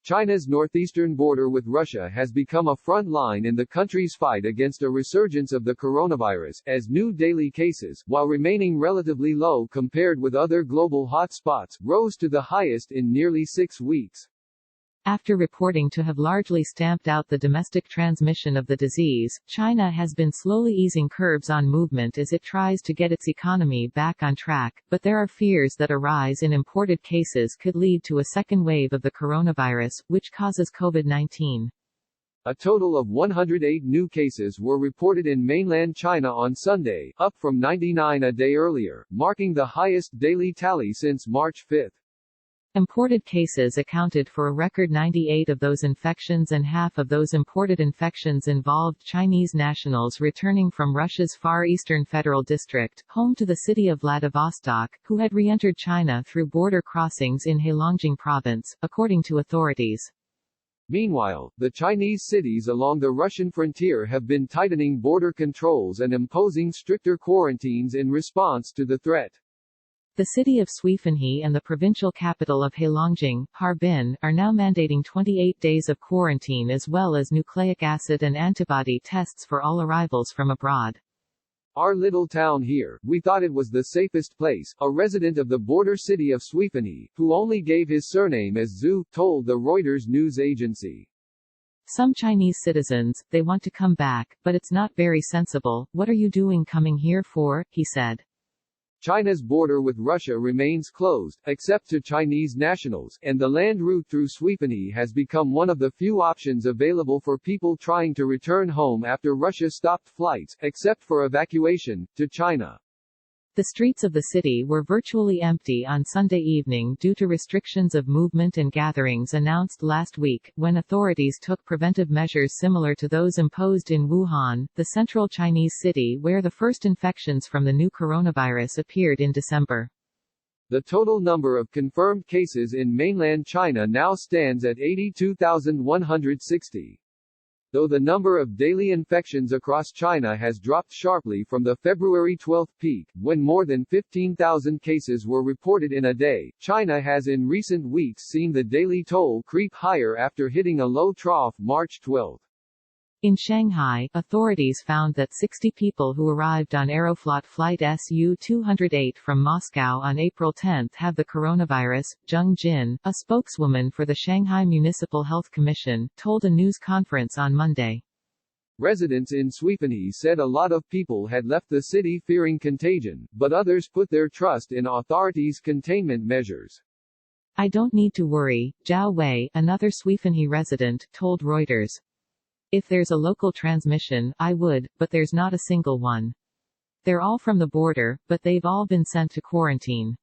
China's northeastern border with Russia has become a front line in the country's fight against a resurgence of the coronavirus, as new daily cases, while remaining relatively low compared with other global hotspots, rose to the highest in nearly 6 weeks. After reporting to have largely stamped out the domestic transmission of the disease, China has been slowly easing curbs on movement as it tries to get its economy back on track, but there are fears that a rise in imported cases could lead to a second wave of the coronavirus, which causes COVID-19. A total of 108 new cases were reported in mainland China on Sunday, up from 99 a day earlier, marking the highest daily tally since March 5. Imported cases accounted for a record 98 of those infections, and half of those imported infections involved Chinese nationals returning from Russia's Far Eastern Federal District, home to the city of Vladivostok, who had re-entered China through border crossings in Heilongjiang province, according to authorities. Meanwhile, the Chinese cities along the Russian frontier have been tightening border controls and imposing stricter quarantines in response to the threat. The city of Suifenhe and the provincial capital of Heilongjiang, Harbin, are now mandating 28 days of quarantine as well as nucleic acid and antibody tests for all arrivals from abroad. Our little town here, we thought it was the safest place, a resident of the border city of Suifenhe, who only gave his surname as Zhu, told the Reuters news agency. Some Chinese citizens, they want to come back, but it's not very sensible. What are you doing coming here for, he said. China's border with Russia remains closed, except to Chinese nationals, and the land route through Suifenhe has become one of the few options available for people trying to return home after Russia stopped flights, except for evacuation, to China. The streets of the city were virtually empty on Sunday evening due to restrictions of movement and gatherings announced last week, when authorities took preventive measures similar to those imposed in Wuhan, the central Chinese city where the first infections from the new coronavirus appeared in December. The total number of confirmed cases in mainland China now stands at 82,160. Though the number of daily infections across China has dropped sharply from the February 12 peak, when more than 15,000 cases were reported in a day, China has in recent weeks seen the daily toll creep higher after hitting a low trough March 12. In Shanghai, authorities found that 60 people who arrived on Aeroflot flight Su-208 from Moscow on April 10 have the coronavirus. Zheng Jin, a spokeswoman for the Shanghai Municipal Health Commission, told a news conference on Monday. Residents in Suifenhe said a lot of people had left the city fearing contagion, but others put their trust in authorities' containment measures. I don't need to worry, Zhao Wei, another Suifenhe resident, told Reuters. If there's a local transmission, I would, but there's not a single one. They're all from the border, but they've all been sent to quarantine.